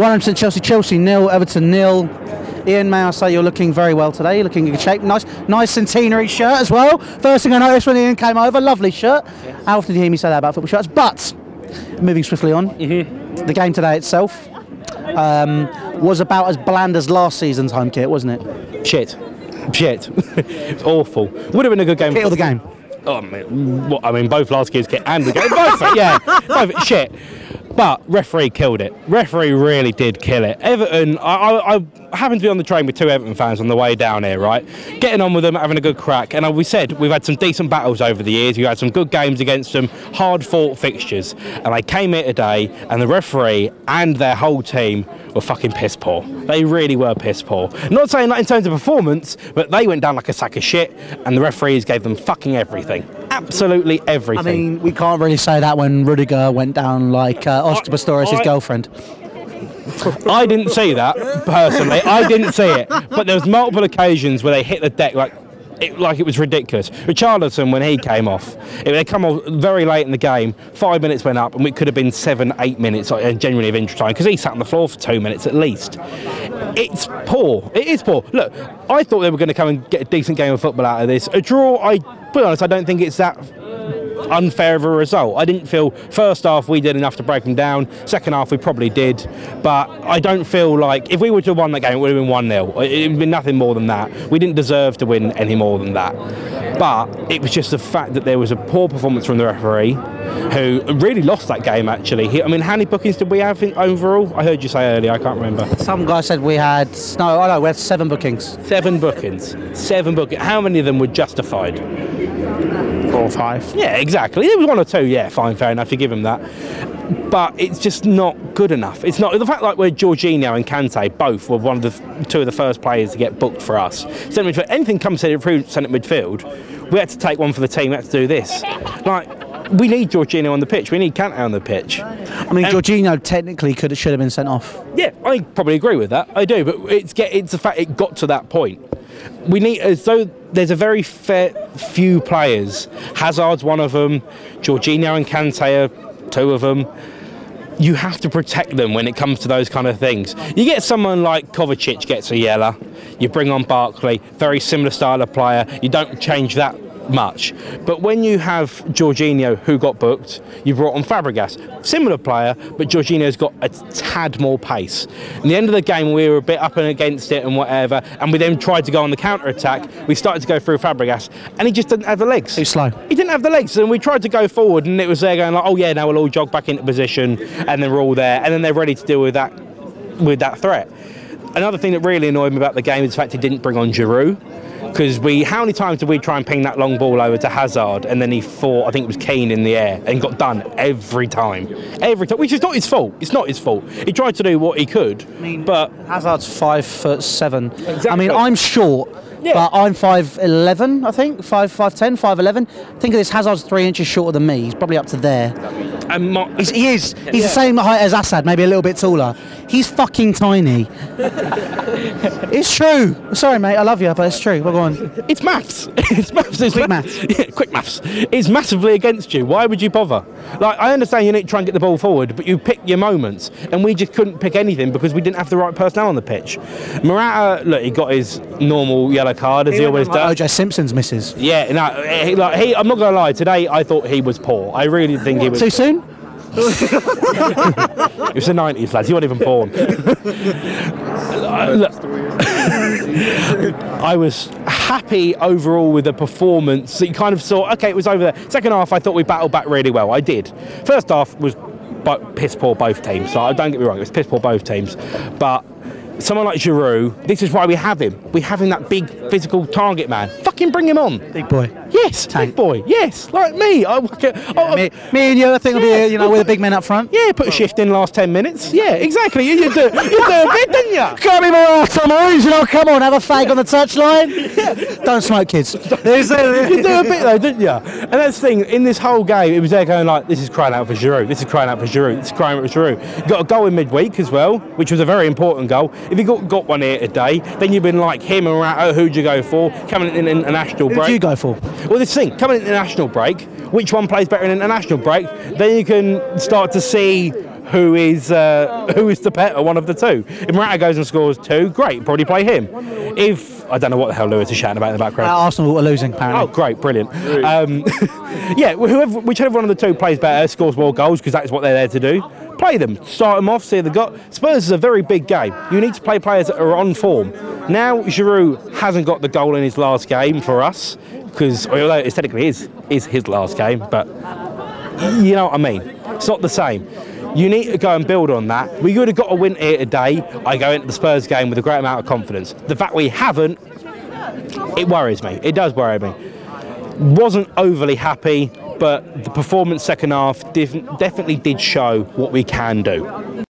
100% Chelsea. Chelsea 0, Everton 0. Ian, may I say you're looking very well today. You're looking in good shape. Nice centenary shirt as well. First thing I noticed when Ian came over, lovely shirt. Yes. How often do you hear me say that about football shirts? But moving swiftly on, the game today itself was about as bland as last season's home kit, wasn't it? Shit. It's awful. Would have been a good game. Kit of the game. Oh, I mean, both last year's kit and the game. Both, yeah. Both, shit. But referee killed it. Referee really did kill it. Everton, I happened to be on the train with 2 Everton fans on the way down here, right? Getting on with them, having a good crack. And we said we've had some decent battles over the years. We've had some good games against them, hard-fought fixtures. And they came here today, and the referee and their whole team were fucking piss poor. They really were piss poor. Not saying that in terms of performance, but they went down like a sack of shit, and the referees gave them fucking everything. Absolutely everything. I mean, we can't really say that when Rudiger went down like Oscar Pistorius' girlfriend. I didn't see that, personally. I didn't see it. But there was multiple occasions where they hit the deck like it was ridiculous. Richarlison, when he came off, they come off very late in the game, 5 minutes went up, and it could have been 7-8 minutes, genuinely of injury time, because he sat on the floor for 2 minutes at least. It's poor. It is poor. Look, I thought they were going to come and get a decent game of football out of this. A draw, to be honest, I don't think it's that unfair of a result. I didn't feel first half we did enough to break them down. Second half we probably did, but I don't feel like if we were to have won that game it would have been 1-0. It would have been nothing more than that. We didn't deserve to win any more than that. But it was just the fact that there was a poor performance from the referee, who really lost that game actually. I mean, how many bookings did we have overall? I heard you say earlier, I can't remember. Some guy said we had, we had 7 bookings. 7 bookings. 7 bookings. How many of them were justified? 4 or 5. Yeah, exactly. There was 1 or 2, yeah, fine, fair enough, you give him that. But it's just not good enough. It's not the fact like where Jorginho and Kante both were 2 of the first players to get booked for us. Centre midfield, anything comes to centre midfield, we had to take one for the team, we had to do this. Like, we need Jorginho on the pitch, we need Kante on the pitch. I mean, Jorginho technically should have been sent off. Yeah, I probably agree with that, I do, but it's the fact it got to that point. We need, as though there's a very few players. Hazard's one of them, Jorginho and Kante are 2 of them. You have to protect them when it comes to those kind of things. You get someone like Kovacic gets a yellow, you bring on Barkley, very similar style of player, you don't change that much. But when you have Jorginho, who got booked, you brought on Fabregas, similar player, but Jorginho's got a tad more pace. In the end of the game, we were a bit up and against it and whatever, and we then tried to go on the counter-attack. We started to go through Fabregas, and he just didn't have the legs. Too slow. He didn't have the legs, and we tried to go forward, and it was there going like, oh yeah, now we'll all jog back into position, and then we're all there, and then they're ready to deal with that threat. Another thing that really annoyed me about the game is the fact he didn't bring on Giroud. Because how many times did we try and ping that long ball over to Hazard, and then he fought, I think it was Keane in the air, and got done every time, which is not his fault. It's not his fault. He tried to do what he could, but Hazard's 5'7". Exactly. I mean, I'm short, but I'm 5'11", I think, 5'10", 5'11". Think of this, Hazard's 3 inches shorter than me. He's probably up to there. And he is. He's the same height as Assad, maybe a little bit taller. He's fucking tiny. It's true. Sorry, mate, I love you, but it's true. Well, go on. It's maths. It's maths. It's quick maths. Yeah, quick maths. It's massively against you. Why would you bother? Like, I understand you need to try and get the ball forward, but you pick your moments, and we just couldn't pick anything because we didn't have the right personnel on the pitch. Morata, look, he got his normal yellow card as he always does. OJ Simpson's misses. Yeah, no, I'm not going to lie. Today, I thought he was poor. I really think he was. Too soon? It was the 90s, lads. You weren't even born. I was happy overall with the performance. You kind of saw, okay, it was over there. Second half, I thought we battled back really well. I did. First half was piss poor both teams. So don't get me wrong, it was piss poor both teams. But someone like Giroud, this is why we have him. We have him, that big physical target man. Fucking bring him on. Big boy. Yes, Tank. Big boy. Yes, like me. Me and you, I think, will be, you know, with the big men up front. Yeah, put a shift in last 10 minutes. Yeah, exactly. You do a bit, didn't you? Can't be more after boys, you know. Come on, have a fag on the touchline. Yeah. Don't smoke, kids. You do a bit though, didn't you? And that's the thing. In this whole game, it was there going like, this is crying out for Giroud. This is crying out for Giroud. This is crying out for Giroud. You got a goal in midweek as well, which was a very important goal. If you got one here today, then you've been like him and Rato. Who'd you go for? Coming in an international break. Who'd you go for? Well, this thing, coming in international break, which one plays better in international break? Then you can start to see who is the better one of the two. If Morata goes and scores 2, great, probably play him. If I don't know what the hell Lewis is shouting about in the background. Arsenal are losing, apparently. Oh, great, brilliant. Yeah, whichever one of the two plays better, scores more goals, because that's what they're there to do. Play them, start them off, see if they've got. Spurs is a very big game. You need to play players that are on form. Now, Giroud hasn't got the goal in his last game for us, because although it technically is his last game, but you know what I mean. It's not the same. You need to go and build on that. We would have got a win here today. I go into the Spurs game with a great amount of confidence. The fact we haven't, it worries me. It does worry me. Wasn't overly happy, but the performance second half definitely did show what we can do.